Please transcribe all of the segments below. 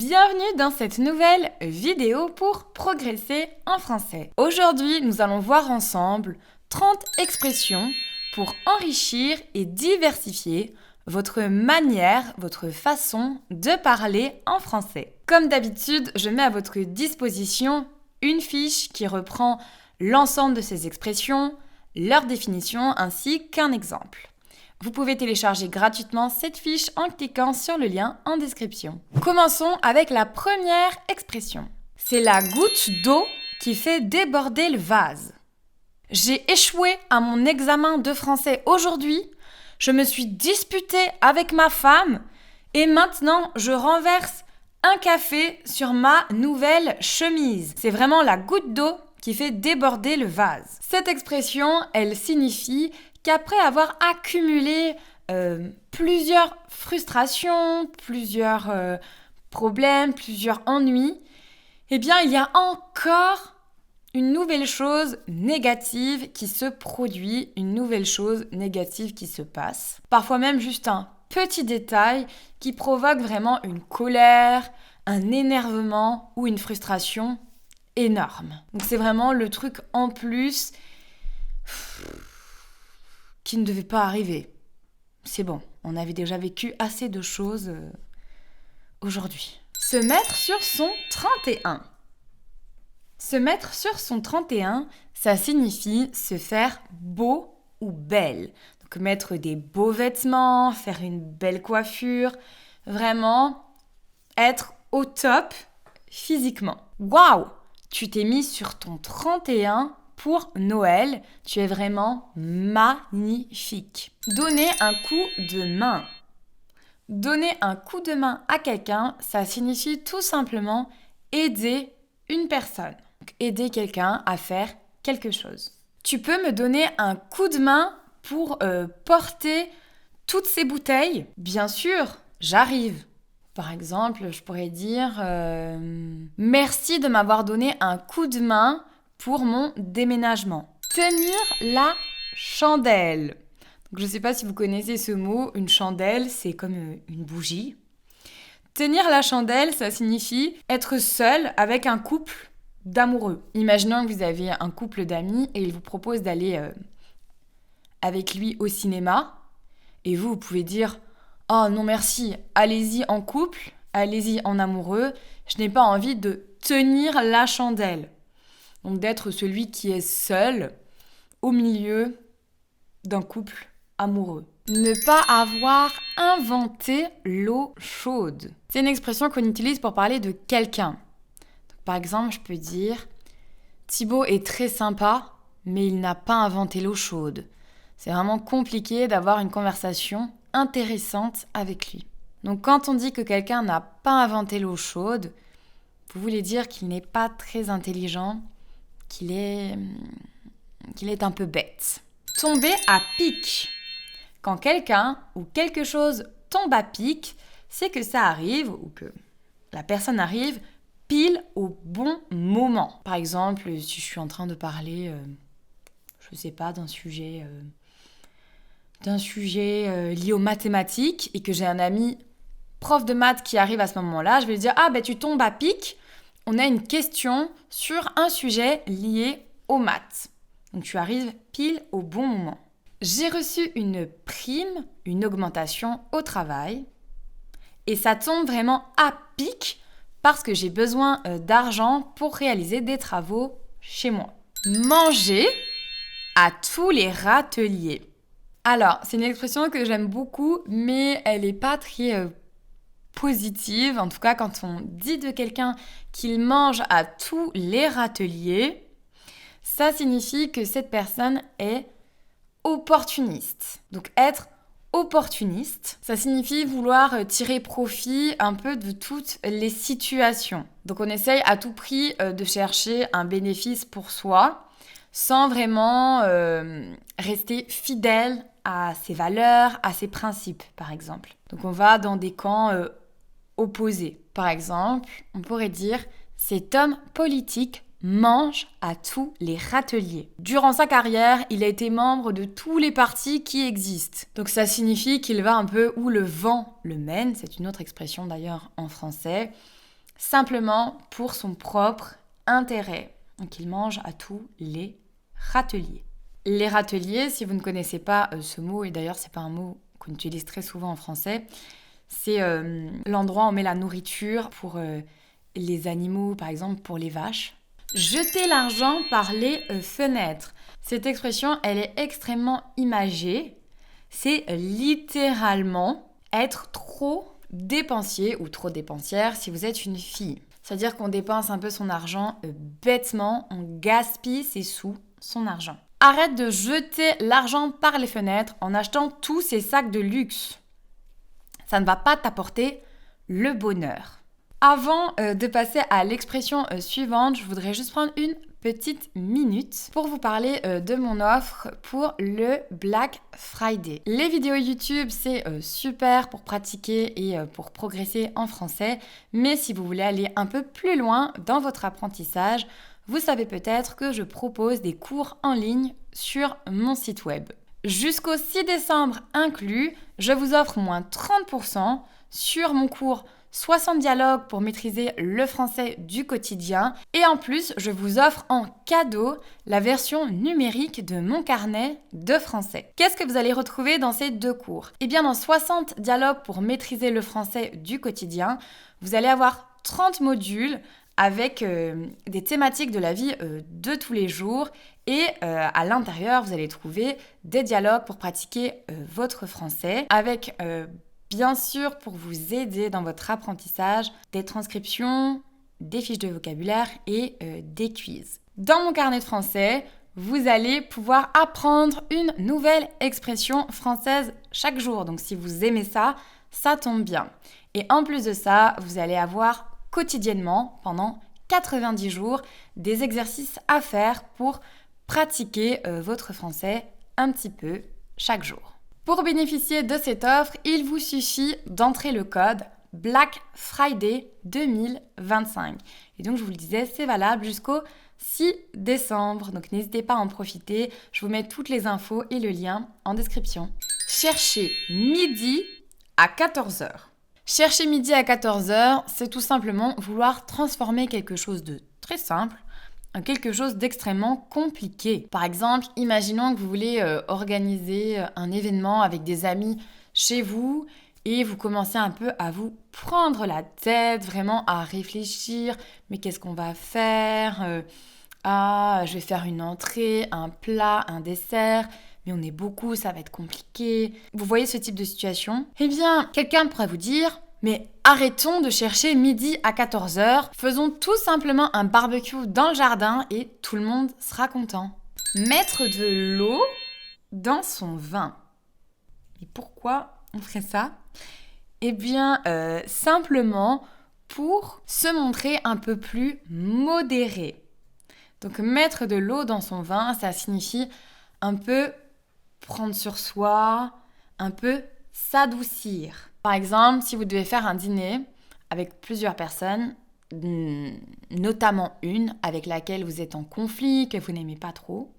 Bienvenue dans cette nouvelle vidéo pour progresser en français. Aujourd'hui, nous allons voir ensemble 30 expressions pour enrichir et diversifier votre manière, votre façon de parler en français. Comme d'habitude, je mets à votre disposition une fiche qui reprend l'ensemble de ces expressions, leur définition ainsi qu'un exemple. Vous pouvez télécharger gratuitement cette fiche en cliquant sur le lien en description. Commençons avec la première expression. C'est la goutte d'eau qui fait déborder le vase. J'ai échoué à mon examen de français aujourd'hui, je me suis disputée avec ma femme et maintenant je renverse un café sur ma nouvelle chemise. C'est vraiment la goutte d'eau qui fait déborder le vase. Cette expression, elle signifie qu'après avoir accumulé plusieurs frustrations, plusieurs problèmes, plusieurs ennuis, eh bien, il y a encore une nouvelle chose négative qui se produit, une nouvelle chose négative qui se passe. Parfois même juste un petit détail qui provoque vraiment une colère, un énervement ou une frustration énorme. Donc c'est vraiment le truc en plus qui ne devait pas arriver. C'est bon, on avait déjà vécu assez de choses aujourd'hui. Se mettre sur son 31. Se mettre sur son 31, ça signifie se faire beau ou belle. Donc mettre des beaux vêtements, faire une belle coiffure, vraiment être au top physiquement. Waouh! Tu t'es mis sur ton 31 pour Noël, tu es vraiment magnifique. Donner un coup de main. Donner un coup de main à quelqu'un, ça signifie tout simplement aider une personne. Donc, aider quelqu'un à faire quelque chose. Tu peux me donner un coup de main pour porter toutes ces bouteilles? Bien sûr, j'arrive. Par exemple, je pourrais dire merci de m'avoir donné un coup de main pour mon déménagement. Tenir la chandelle. Donc, je ne sais pas si vous connaissez ce mot. Une chandelle, c'est comme une bougie. Tenir la chandelle, ça signifie être seul avec un couple d'amoureux. Imaginons que vous avez un couple d'amis et il vous propose d'aller avec lui au cinéma. Et vous pouvez dire « Oh non merci, allez-y en couple, allez-y en amoureux. Je n'ai pas envie de tenir la chandelle. » Donc d'être celui qui est seul au milieu d'un couple amoureux. Ne pas avoir inventé l'eau chaude. C'est une expression qu'on utilise pour parler de quelqu'un. Donc, par exemple, je peux dire « Thibaut est très sympa, mais il n'a pas inventé l'eau chaude. » C'est vraiment compliqué d'avoir une conversation intéressante avec lui. Donc quand on dit que quelqu'un n'a pas inventé l'eau chaude, vous voulez dire qu'il n'est pas très intelligent, qu'il est un peu bête. Tomber à pic. Quand quelqu'un ou quelque chose tombe à pic, c'est que ça arrive ou que la personne arrive pile au bon moment. Par exemple, si je suis en train de parler, je sais pas, d'un sujet lié aux mathématiques et que j'ai un ami prof de maths qui arrive à ce moment-là, je vais lui dire « Ah, ben tu tombes à pic, on a une question sur un sujet lié aux maths. » Donc tu arrives pile au bon moment. J'ai reçu une prime, une augmentation au travail et ça tombe vraiment à pic parce que j'ai besoin d'argent pour réaliser des travaux chez moi. Manger à tous les râteliers. Alors, c'est une expression que j'aime beaucoup, mais elle n'est pas très positive. En tout cas, quand on dit de quelqu'un qu'il mange à tous les râteliers, ça signifie que cette personne est opportuniste. Donc, être opportuniste, ça signifie vouloir tirer profit un peu de toutes les situations. Donc, on essaye à tout prix de chercher un bénéfice pour soi, sans vraiment rester fidèle à ses valeurs, à ses principes, par exemple. Donc on va dans des camps opposés. Par exemple, on pourrait dire « Cet homme politique mange à tous les râteliers. » Durant sa carrière, il a été membre de tous les partis qui existent. Donc ça signifie qu'il va un peu où le vent le mène. C'est une autre expression d'ailleurs en français. simplement pour son propre intérêt. Donc il mange à tous les râteliers. Les râteliers, si vous ne connaissez pas ce mot, et d'ailleurs c'est pas un mot qu'on utilise très souvent en français, c'est l'endroit où on met la nourriture pour les animaux, par exemple pour les vaches. Jeter l'argent par les fenêtres. Cette expression, elle est extrêmement imagée. C'est littéralement être trop dépensier ou trop dépensière si vous êtes une fille. C'est-à-dire qu'on dépense un peu son argent bêtement, on gaspille ses sous, son argent. Arrête de jeter l'argent par les fenêtres en achetant tous ces sacs de luxe. Ça ne va pas t'apporter le bonheur. Avant de passer à l'expression suivante, je voudrais juste prendre une petite minute pour vous parler de mon offre pour le Black Friday. Les vidéos YouTube, c'est super pour pratiquer et pour progresser en français, mais si vous voulez aller un peu plus loin dans votre apprentissage, vous savez peut-être que je propose des cours en ligne sur mon site web. Jusqu'au 6 décembre inclus, je vous offre moins 30% sur mon cours 60 dialogues pour maîtriser le français du quotidien. Et en plus, je vous offre en cadeau la version numérique de mon carnet de français. Qu'est-ce que vous allez retrouver dans ces deux cours ? Eh bien, dans 60 dialogues pour maîtriser le français du quotidien, vous allez avoir 30 modules avec des thématiques de la vie de tous les jours. Et à l'intérieur, vous allez trouver des dialogues pour pratiquer votre français avec bien sûr, pour vous aider dans votre apprentissage, des transcriptions, des fiches de vocabulaire et des quiz. Dans mon carnet de français, vous allez pouvoir apprendre une nouvelle expression française chaque jour. Donc si vous aimez ça, ça tombe bien. Et en plus de ça, vous allez avoir quotidiennement, pendant 90 jours, des exercices à faire pour pratiquer votre français un petit peu chaque jour. Pour bénéficier de cette offre, il vous suffit d'entrer le code Black Friday 2025. Et donc, je vous le disais, c'est valable jusqu'au 6 décembre. Donc, n'hésitez pas à en profiter. Je vous mets toutes les infos et le lien en description. Cherchez midi à 14h. Chercher midi à 14h, c'est tout simplement vouloir transformer quelque chose de très simple en quelque chose d'extrêmement compliqué. Par exemple, imaginons que vous voulez organiser un événement avec des amis chez vous et vous commencez un peu à vous prendre la tête, vraiment à réfléchir. Mais qu'est-ce qu'on va faire ? Je vais faire une entrée, un plat, un dessert. Mais on est beaucoup, ça va être compliqué. Vous voyez ce type de situation ? Eh bien, quelqu'un pourrait vous dire... Mais arrêtons de chercher midi à 14h, faisons tout simplement un barbecue dans le jardin et tout le monde sera content. Mettre de l'eau dans son vin. Et pourquoi on ferait ça ? Eh bien, simplement pour se montrer un peu plus modéré. Donc mettre de l'eau dans son vin, ça signifie un peu prendre sur soi, un peu s'adoucir. Par exemple, si vous devez faire un dîner avec plusieurs personnes, notamment une avec laquelle vous êtes en conflit, que vous n'aimez pas trop,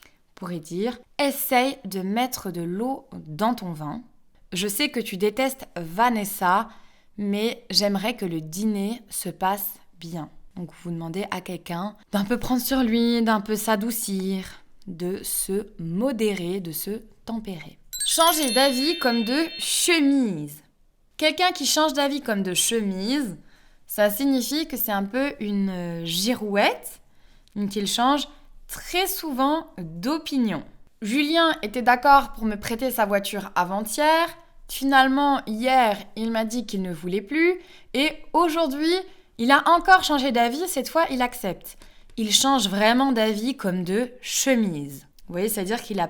vous pourrez dire « Essaye de mettre de l'eau dans ton vin. Je sais que tu détestes Vanessa, mais j'aimerais que le dîner se passe bien. » Donc vous demandez à quelqu'un d'un peu prendre sur lui, d'un peu s'adoucir, de se modérer, de se tempérer. Changer d'avis comme de chemise. Quelqu'un qui change d'avis comme de chemise, ça signifie que c'est un peu une girouette, qu'il change très souvent d'opinion. Julien était d'accord pour me prêter sa voiture avant-hier. Finalement, hier, il m'a dit qu'il ne voulait plus. Et aujourd'hui, il a encore changé d'avis. Cette fois, il accepte. Il change vraiment d'avis comme de chemise. Vous voyez, c'est-à-dire qu'il n'est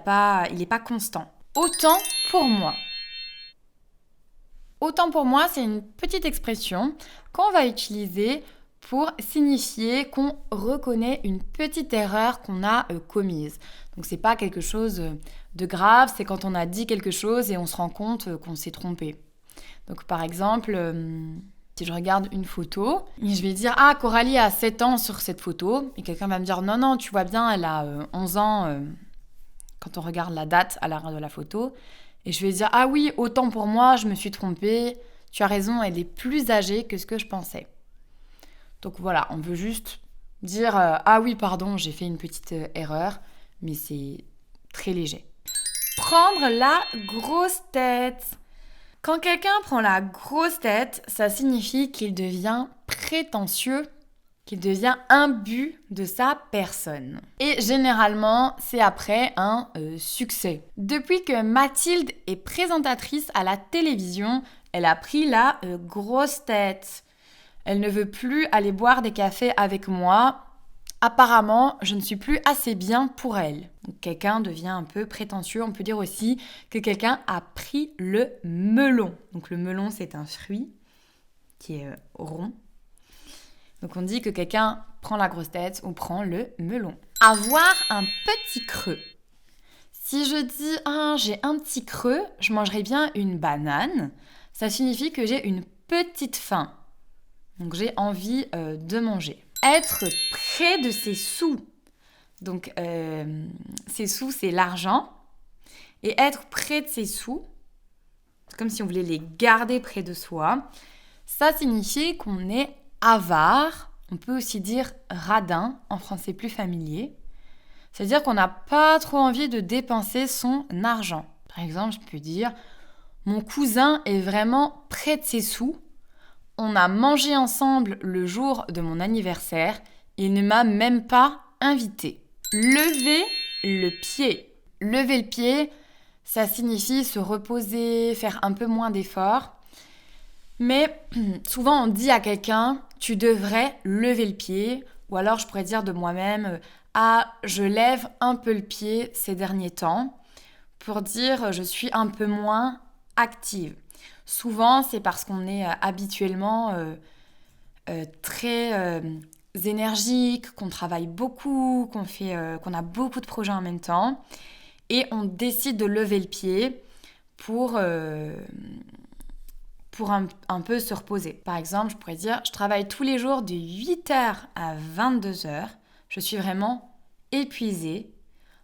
pas constant. Autant pour moi. Autant pour moi, c'est une petite expression qu'on va utiliser pour signifier qu'on reconnaît une petite erreur qu'on a commise. Donc c'est pas quelque chose de grave, c'est quand on a dit quelque chose et on se rend compte qu'on s'est trompé. Donc par exemple, si je regarde une photo, je vais dire « Ah, Coralie a 7 ans sur cette photo » et quelqu'un va me dire « Non, tu vois bien, elle a 11 ans quand on regarde la date à l'arrière de la photo. » Et je vais dire « Ah oui, autant pour moi, je me suis trompée. Tu as raison, elle est plus âgée que ce que je pensais. » Donc voilà, on veut juste dire ah oui, pardon, j'ai fait une petite erreur, mais c'est très léger. Prendre la grosse tête. Quand quelqu'un prend la grosse tête, ça signifie qu'il devient prétentieux, qu'il devient imbu de sa personne. Et généralement, c'est après un succès. Depuis que Mathilde est présentatrice à la télévision, elle a pris la grosse tête. Elle ne veut plus aller boire des cafés avec moi. Apparemment, je ne suis plus assez bien pour elle. Donc, quelqu'un devient un peu prétentieux. On peut dire aussi que quelqu'un a pris le melon. Donc le melon, c'est un fruit qui est rond. Donc on dit que quelqu'un prend la grosse tête ou prend le melon. Avoir un petit creux. Si je dis « Ah, j'ai un petit creux, je mangerai bien une banane », ça signifie que j'ai une petite faim. Donc j'ai envie de manger. Être près de ses sous. Donc ses sous, c'est l'argent. Et être près de ses sous, c'est comme si on voulait les garder près de soi. Ça signifie qu'on est avare. On peut aussi dire radin en français plus familier. C'est-à-dire qu'on n'a pas trop envie de dépenser son argent. Par exemple, je peux dire « Mon cousin est vraiment près de ses sous. On a mangé ensemble le jour de mon anniversaire. Il ne m'a même pas invité. » Lever le pied. Lever le pied, ça signifie se reposer, faire un peu moins d'efforts. Mais souvent, on dit à quelqu'un « Tu devrais lever le pied. » Ou alors, je pourrais dire de moi-même « Ah, je lève un peu le pied ces derniers temps. » Pour dire « Je suis un peu moins active. » Souvent, c'est parce qu'on est habituellement très énergique, qu'on travaille beaucoup, qu'on a beaucoup de projets en même temps. Et on décide de lever le pied pour un peu se reposer. Par exemple, je pourrais dire « Je travaille tous les jours de 8h à 22h. Je suis vraiment épuisée.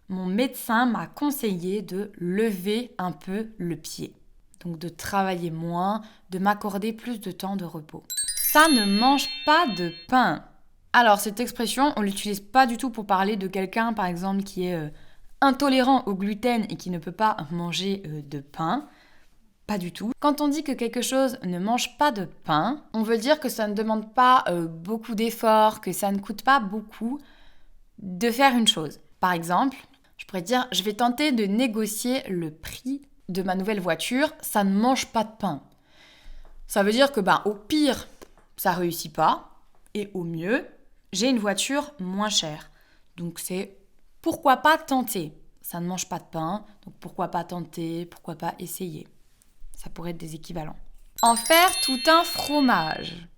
Mon médecin m'a conseillé de lever un peu le pied. » Donc de travailler moins, de m'accorder plus de temps de repos. Ça ne mange pas de pain. Alors cette expression, on ne l'utilise pas du tout pour parler de quelqu'un, par exemple, qui est intolérant au gluten et qui ne peut pas manger de pain. Pas du tout. Quand on dit que quelque chose ne mange pas de pain, on veut dire que ça ne demande pas beaucoup d'efforts, que ça ne coûte pas beaucoup de faire une chose. Par exemple, je pourrais dire « Je vais tenter de négocier le prix de ma nouvelle voiture, ça ne mange pas de pain. » Ça veut dire que au pire, ça réussit pas, et au mieux, j'ai une voiture moins chère. Donc c'est pourquoi pas tenter. Ça ne mange pas de pain, donc pourquoi pas tenter, pourquoi pas essayer. Ça pourrait être des équivalents. En faire tout un fromage.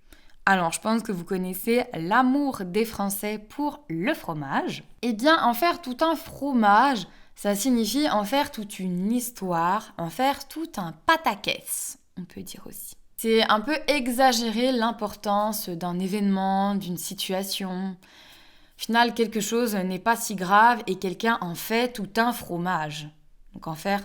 Alors, je pense que vous connaissez l'amour des Français pour le fromage. Eh bien, en faire tout un fromage, ça signifie en faire toute une histoire, en faire tout un pataquès, on peut dire aussi. C'est un peu exagérer l'importance d'un événement, d'une situation. Au final, quelque chose n'est pas si grave et quelqu'un en fait tout un fromage. Donc en faire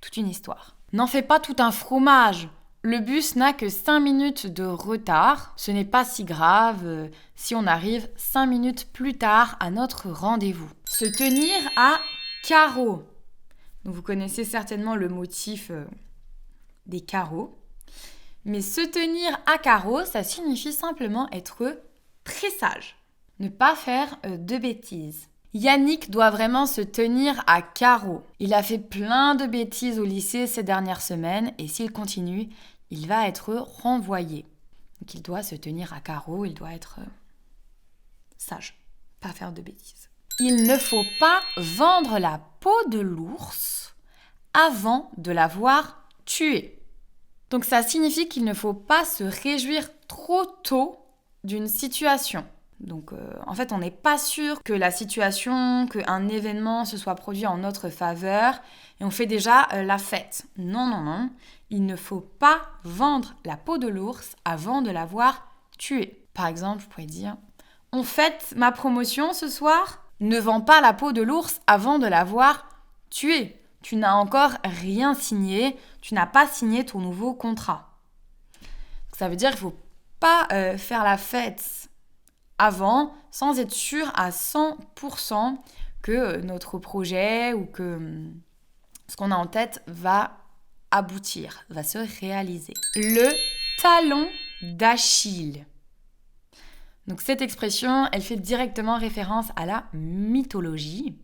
toute une histoire. N'en fais pas tout un fromage. Le bus n'a que 5 minutes de retard. Ce n'est pas si grave si on arrive 5 minutes plus tard à notre rendez-vous. Se tenir à carreaux. Donc vous connaissez certainement le motif des carreaux. Mais se tenir à carreaux, ça signifie simplement être très sage. Ne pas faire de bêtises. Yannick doit vraiment se tenir à carreaux. Il a fait plein de bêtises au lycée ces dernières semaines et s'il continue, il va être renvoyé. Donc il doit se tenir à carreaux, il doit être sage, pas faire de bêtises. Il ne faut pas vendre la peau de l'ours avant de l'avoir tué. Donc ça signifie qu'il ne faut pas se réjouir trop tôt d'une situation. Donc en fait, on n'est pas sûr que la situation, qu'un événement se soit produit en notre faveur et on fait déjà la fête. Non, non, non. Il ne faut pas vendre la peau de l'ours avant de l'avoir tué. Par exemple, je pourrais dire « On fête ma promotion ce soir ? Ne vends pas la peau de l'ours avant de l'avoir tué. Tu n'as encore rien signé, tu n'as pas signé ton nouveau contrat. » Ça veut dire qu'il ne faut pas faire la fête avant sans être sûr à 100% que notre projet ou que ce qu'on a en tête va aboutir, va se réaliser. Le talon d'Achille. Donc cette expression, elle fait directement référence à la mythologie.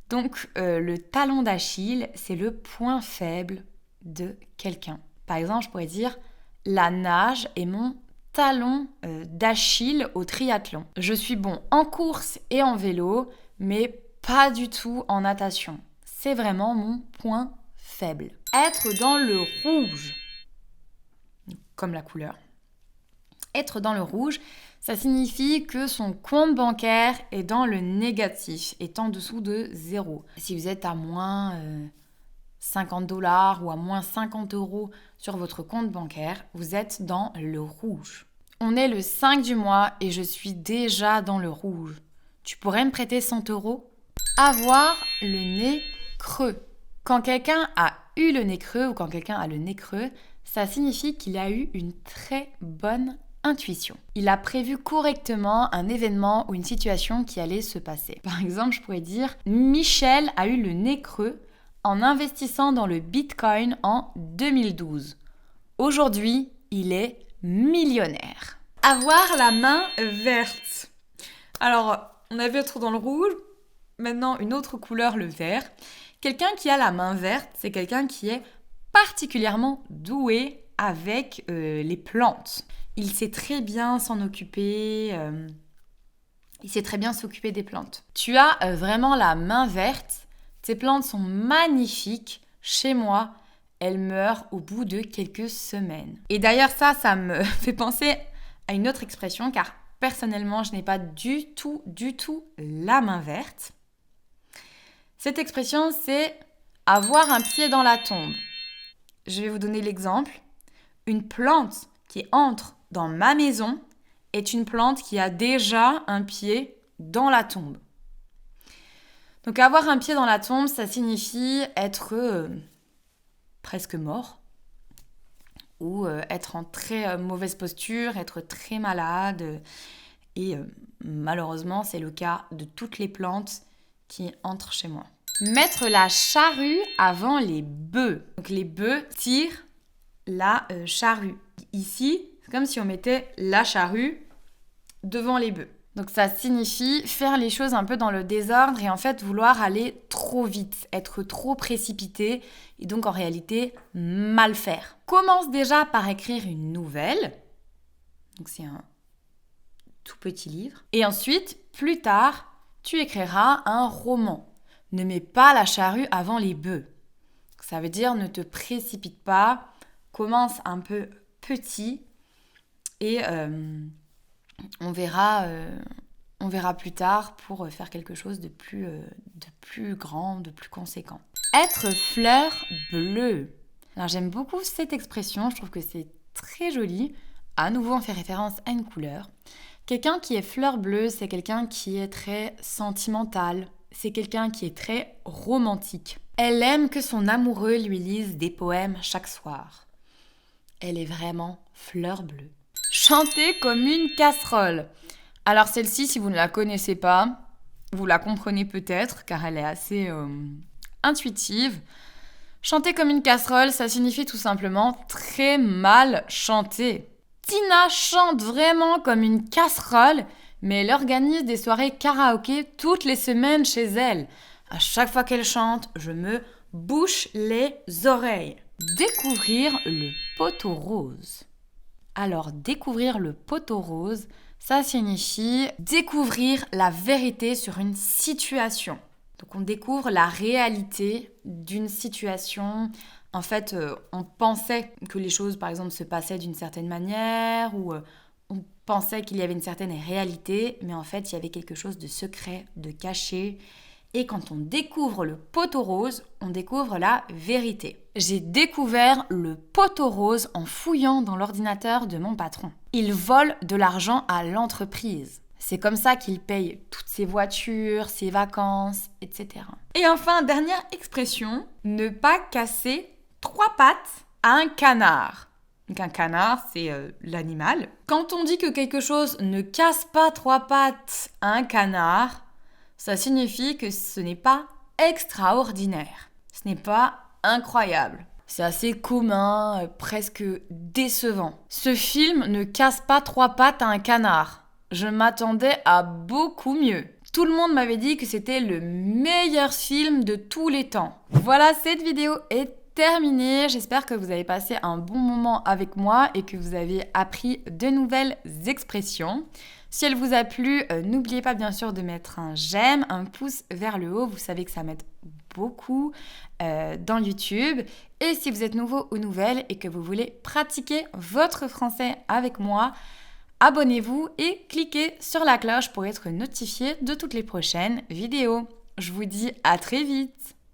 Donc le talon d'Achille, c'est le point faible de quelqu'un. Par exemple, je pourrais dire « La nage est mon talon d'Achille au triathlon. Je suis bon en course et en vélo, mais pas du tout en natation. C'est vraiment mon point faible. » Être dans le rouge, comme la couleur. Être dans le rouge, ça signifie que son compte bancaire est dans le négatif, est en dessous de 0. Si vous êtes à moins $50 ou à moins 50 € sur votre compte bancaire, vous êtes dans le rouge. On est le 5 du mois et je suis déjà dans le rouge. Tu pourrais me prêter 100 €? Avoir le nez creux. Quand quelqu'un a eu le nez creux ou quand quelqu'un a le nez creux, ça signifie qu'il a eu une très bonne intuition. Il a prévu correctement un événement ou une situation qui allait se passer. Par exemple, je pourrais dire « Michel a eu le nez creux en investissant dans le Bitcoin en 2012. Aujourd'hui, il est millionnaire. » Avoir la main verte. Alors, on a vu être dans le rouge, maintenant une autre couleur, le vert. Quelqu'un qui a la main verte, c'est quelqu'un qui est particulièrement doué avec les plantes. Il sait très bien s'en occuper, il sait très bien s'occuper des plantes. Tu as vraiment la main verte, tes plantes sont magnifiques. Chez moi, elles meurent au bout de quelques semaines. Et d'ailleurs ça me fait penser à une autre expression, car personnellement, je n'ai pas du tout la main verte. Cette expression, c'est avoir un pied dans la tombe. Je vais vous donner l'exemple. Une plante qui entre dans ma maison est une plante qui a déjà un pied dans la tombe. Donc avoir un pied dans la tombe, ça signifie être presque mort ou être en très mauvaise posture, être très malade. Et malheureusement, c'est le cas de toutes les plantes qui entrent chez moi. Mettre la charrue avant les bœufs. Donc les bœufs tirent la charrue. Ici, c'est comme si on mettait la charrue devant les bœufs. Donc ça signifie faire les choses un peu dans le désordre et en fait vouloir aller trop vite, être trop précipité et donc en réalité mal faire. Commence déjà par écrire une nouvelle. Donc c'est un tout petit livre. Et ensuite, plus tard, tu écriras un roman. Ne mets pas la charrue avant les bœufs. Ça veut dire ne te précipite pas, commence un peu petit et on verra plus tard pour faire quelque chose de plus grand, de plus conséquent. Être fleur bleue. Alors j'aime beaucoup cette expression, je trouve que c'est très joli. À nouveau, on fait référence à une couleur. Quelqu'un qui est fleur bleue, c'est quelqu'un qui est très sentimental. C'est quelqu'un qui est très romantique. Elle aime que son amoureux lui lise des poèmes chaque soir. Elle est vraiment fleur bleue. Chanter comme une casserole. Alors celle-ci, si vous ne la connaissez pas, vous la comprenez peut-être, car elle est assez intuitive. Chanter comme une casserole, ça signifie tout simplement très mal chanter. Tina chante vraiment comme une casserole, mais elle organise des soirées karaoké toutes les semaines chez elle. À chaque fois qu'elle chante, je me bouche les oreilles. Découvrir le poteau rose. Alors, découvrir le poteau rose, ça signifie découvrir la vérité sur une situation. Donc, on découvre la réalité d'une situation. En fait, on pensait que les choses, par exemple, se passaient d'une certaine manière ou on pensait qu'il y avait une certaine réalité, mais en fait, il y avait quelque chose de secret, de caché. Et quand on découvre le poteau rose, on découvre la vérité. J'ai découvert le poteau rose en fouillant dans l'ordinateur de mon patron. Il vole de l'argent à l'entreprise. C'est comme ça qu'il paye toutes ses voitures, ses vacances, etc. Et enfin, dernière expression, ne pas casser 3 pattes à un canard. Donc un canard, c'est l'animal. Quand on dit que quelque chose ne casse pas trois pattes à un canard, ça signifie que ce n'est pas extraordinaire. Ce n'est pas incroyable. C'est assez commun, presque décevant. Ce film ne casse pas trois pattes à un canard. Je m'attendais à beaucoup mieux. Tout le monde m'avait dit que c'était le meilleur film de tous les temps. Voilà, cette vidéo est terminée. J'espère que vous avez passé un bon moment avec moi et que vous avez appris de nouvelles expressions. Si elle vous a plu, n'oubliez pas bien sûr de mettre un j'aime, un pouce vers le haut. Vous savez que ça m'aide beaucoup dans YouTube. Et si vous êtes nouveau ou nouvelle et que vous voulez pratiquer votre français avec moi, abonnez-vous et cliquez sur la cloche pour être notifié de toutes les prochaines vidéos. Je vous dis à très vite!